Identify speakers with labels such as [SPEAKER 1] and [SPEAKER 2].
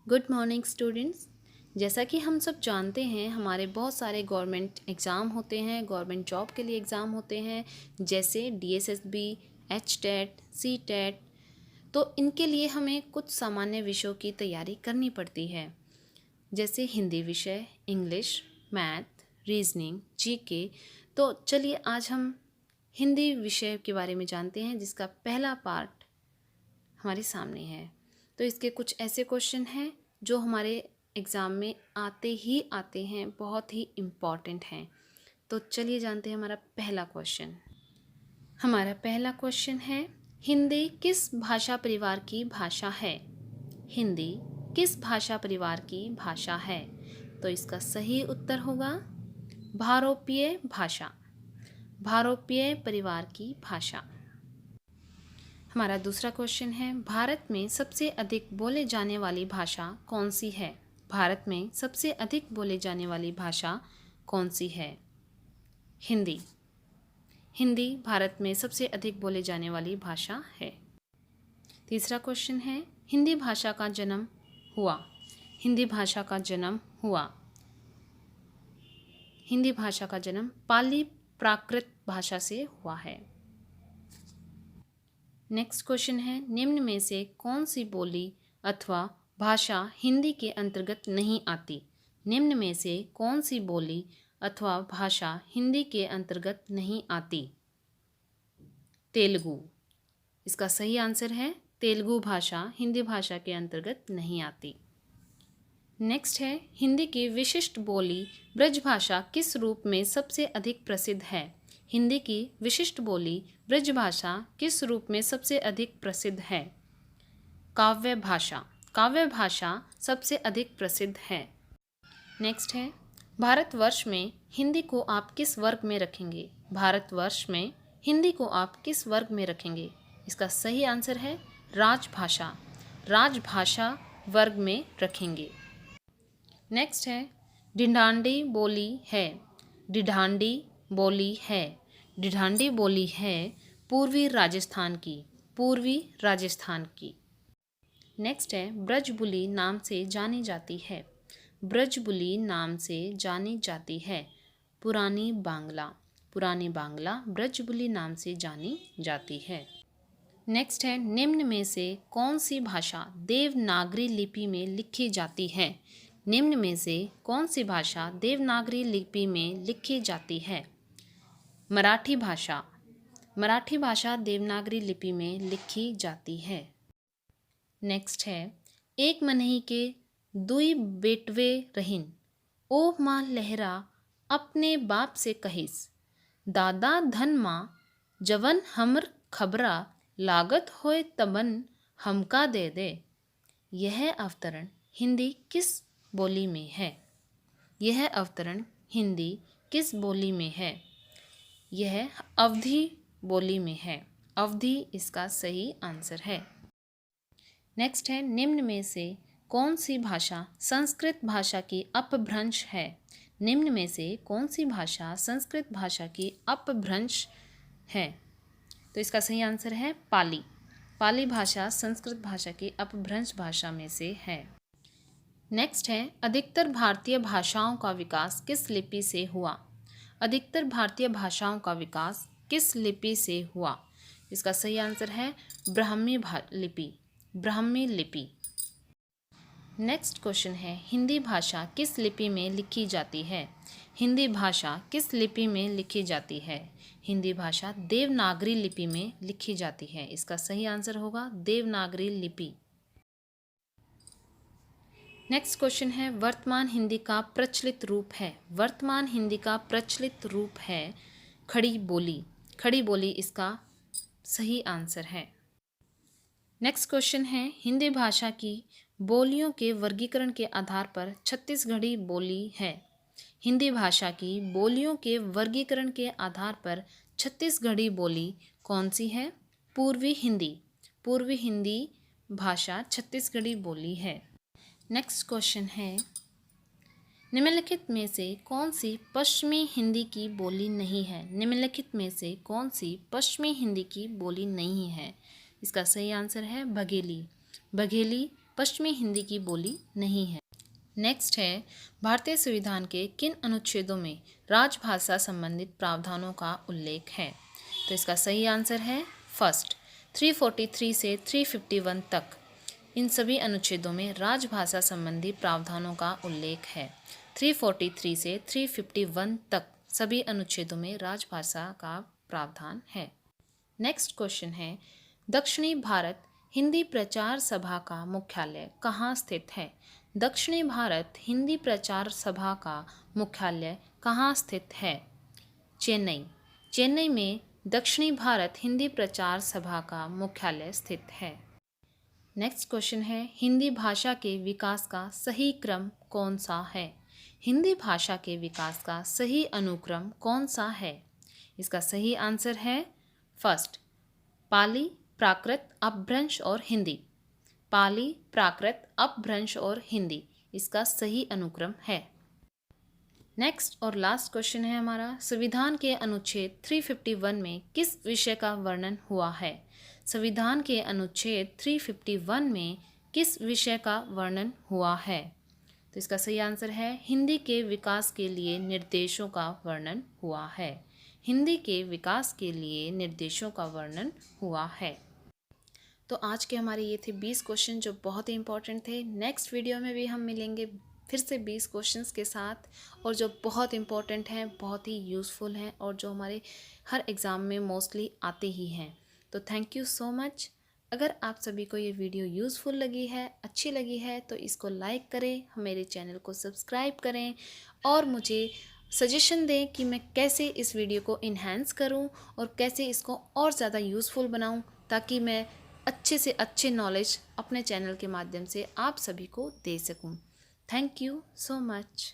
[SPEAKER 1] Good morning students. जैसा कि हम सब जानते हैं हमारे बहुत सारे गवर्नमेंट एग्ज़ाम होते हैं, गवर्नमेंट जॉब के लिए एग्ज़ाम होते हैं, जैसे DSSB, HTET, CTET। तो इनके लिए हमें कुछ सामान्य विषयों की तैयारी करनी पड़ती है, जैसे हिंदी विषय, इंग्लिश, मैथ, रीजनिंग, GK। तो चलिए आज हम हिंदी विषय के बारे में जानते हैं, जिसका पहला पार्ट हमारे सामने है। तो इसके कुछ ऐसे क्वेश्चन हैं जो हमारे एग्ज़ाम में आते हैं, बहुत ही इम्पॉर्टेंट हैं। तो चलिए जानते हैं हमारा पहला क्वेश्चन। हमारा पहला क्वेश्चन है, हिंदी किस भाषा परिवार की भाषा है? हिंदी किस भाषा परिवार की भाषा है? तो इसका सही उत्तर होगा भारोपीय भाषा, भारोपीय परिवार की भाषा। हमारा दूसरा क्वेश्चन है, भारत में सबसे अधिक बोले जाने वाली भाषा कौन सी है? भारत में सबसे अधिक बोले जाने वाली भाषा कौन सी है? हिंदी। हिंदी भारत में सबसे अधिक बोले जाने वाली भाषा है। तीसरा क्वेश्चन है, हिंदी भाषा का जन्म हुआ। हिंदी भाषा का जन्म हुआ। हिंदी भाषा का जन्म पाली प्राकृत भाषा से हुआ है। नेक्स्ट क्वेश्चन है, निम्न में से कौन सी बोली अथवा भाषा हिंदी के अंतर्गत नहीं आती? निम्न में से कौन सी बोली अथवा भाषा हिंदी के अंतर्गत नहीं आती? तेलुगु। इसका सही आंसर है तेलुगु भाषा हिंदी भाषा के अंतर्गत नहीं आती। नेक्स्ट है, हिंदी की विशिष्ट बोली ब्रजभाषा किस रूप में सबसे अधिक प्रसिद्ध है? हिंदी की विशिष्ट बोली ब्रजभाषा किस रूप में सबसे अधिक प्रसिद्ध है? काव्य भाषा। काव्य भाषा सबसे अधिक प्रसिद्ध है। नेक्स्ट है, भारतवर्ष में हिंदी को आप किस वर्ग में रखेंगे? भारतवर्ष में हिंदी को आप किस वर्ग में रखेंगे? इसका सही आंसर है राजभाषा, राजभाषा वर्ग में रखेंगे। नेक्स्ट है, ढिढांडी बोली है। ढिढांडी बोली है। ढिढांडी बोली है पूर्वी राजस्थान की, पूर्वी राजस्थान की। नेक्स्ट है, ब्रजबुली नाम से जानी जाती है। ब्रजबुली नाम से जानी जाती है पुरानी बांग्ला, पुरानी बांग्ला ब्रजबुली नाम से जानी जाती है। नेक्स्ट है, निम्न में से कौन सी भाषा देवनागरी लिपि में लिखी जाती है? निम्न में से कौन सी भाषा देवनागरी लिपि में लिखी जाती है? मराठी भाषा। मराठी भाषा देवनागरी लिपि में लिखी जाती है। नेक्स्ट है, एक मनही के दुई बेटवे रहिन, ओ माँ लहरा अपने बाप से कहिस, दादा धन माँ जवन हमर खबरा लागत होए तबन हमका दे दे। यह अवतरण हिंदी किस बोली में है? यह अवतरण हिंदी किस बोली में है? यह अवधी बोली में है। अवधी इसका सही आंसर है। नेक्स्ट है, निम्न में से कौन सी भाषा संस्कृत भाषा की अपभ्रंश है? निम्न में से कौन सी भाषा संस्कृत भाषा की अपभ्रंश है? तो इसका सही आंसर है पाली। पाली भाषा संस्कृत भाषा की अपभ्रंश भाषा में से है। नेक्स्ट है, अधिकतर भारतीय भाषाओं का विकास किस लिपि से हुआ? अधिकतर भारतीय भाषाओं का विकास किस लिपि से हुआ? इसका सही आंसर है ब्राह्मी लिपि, ब्राह्मी लिपि। नेक्स्ट क्वेश्चन है, हिंदी भाषा किस लिपि में लिखी जाती है? हिंदी भाषा किस लिपि में लिखी जाती है? हिंदी भाषा देवनागरी लिपि में लिखी जाती है। इसका सही आंसर होगा देवनागरी लिपि। नेक्स्ट क्वेश्चन है, वर्तमान हिंदी का प्रचलित रूप है। वर्तमान हिंदी का प्रचलित रूप है खड़ी बोली। खड़ी बोली इसका सही आंसर है। नेक्स्ट क्वेश्चन है, हिंदी भाषा की बोलियों के वर्गीकरण के आधार पर छत्तीसगढ़ी बोली है। हिंदी भाषा की बोलियों के वर्गीकरण के आधार पर छत्तीसगढ़ी बोली कौन सी है? पूर्वी हिंदी। पूर्वी हिंदी भाषा छत्तीसगढ़ी बोली है। नेक्स्ट क्वेश्चन है, निम्नलिखित में से कौन सी पश्चिमी हिंदी की बोली नहीं है? निम्नलिखित में से कौन सी पश्चिमी हिंदी की बोली नहीं है? इसका सही आंसर है बघेली। बघेली पश्चिमी हिंदी की बोली नहीं है। नेक्स्ट है, भारतीय संविधान के किन अनुच्छेदों में राजभाषा संबंधित प्रावधानों का उल्लेख है? तो इसका सही आंसर है फर्स्ट, 343 से 351 तक। इन सभी अनुच्छेदों में राजभाषा संबंधी प्रावधानों का उल्लेख है। 343 से 351 तक सभी अनुच्छेदों में राजभाषा का प्रावधान है। नेक्स्ट क्वेश्चन है, दक्षिणी भारत हिंदी प्रचार सभा का मुख्यालय कहाँ स्थित है? दक्षिणी भारत हिंदी प्रचार सभा का मुख्यालय कहाँ स्थित है? चेन्नई। चेन्नई में दक्षिणी भारत हिंदी प्रचार सभा का मुख्यालय स्थित है। नेक्स्ट क्वेश्चन है, हिंदी भाषा के विकास का सही क्रम कौन सा है? हिंदी भाषा के विकास का सही अनुक्रम कौन सा है? इसका सही आंसर है फर्स्ट, पाली, प्राकृत, अपभ्रंश और हिंदी। पाली, प्राकृत, अपभ्रंश और हिंदी इसका सही अनुक्रम है। नेक्स्ट और लास्ट क्वेश्चन है हमारा, संविधान के अनुच्छेद 351 में किस विषय का वर्णन हुआ है? संविधान के अनुच्छेद 351 में किस विषय का वर्णन हुआ है? तो इसका सही आंसर है हिंदी के विकास के लिए निर्देशों का वर्णन हुआ है। हिंदी के विकास के लिए निर्देशों का वर्णन हुआ है। तो आज के हमारे ये थे 20 क्वेश्चन जो बहुत ही इंपॉर्टेंट थे। नेक्स्ट वीडियो में भी हम मिलेंगे फिर से 20 क्वेश्चंस के साथ, और जो बहुत इंपॉर्टेंट हैं, बहुत ही यूज़फुल हैं और जो हमारे हर एग्ज़ाम में मोस्टली आते ही हैं। तो थैंक यू सो मच। अगर आप सभी को ये वीडियो यूज़फुल लगी है, अच्छी लगी है, तो इसको लाइक करें, मेरे चैनल को सब्सक्राइब करें और मुझे सजेशन दें कि मैं कैसे इस वीडियो को इन्हेंस करूं और कैसे इसको और ज़्यादा यूज़फुल बनाऊं, ताकि मैं अच्छे से अच्छे नॉलेज अपने चैनल के माध्यम से आप सभी को दे सकूं। Thank you so much.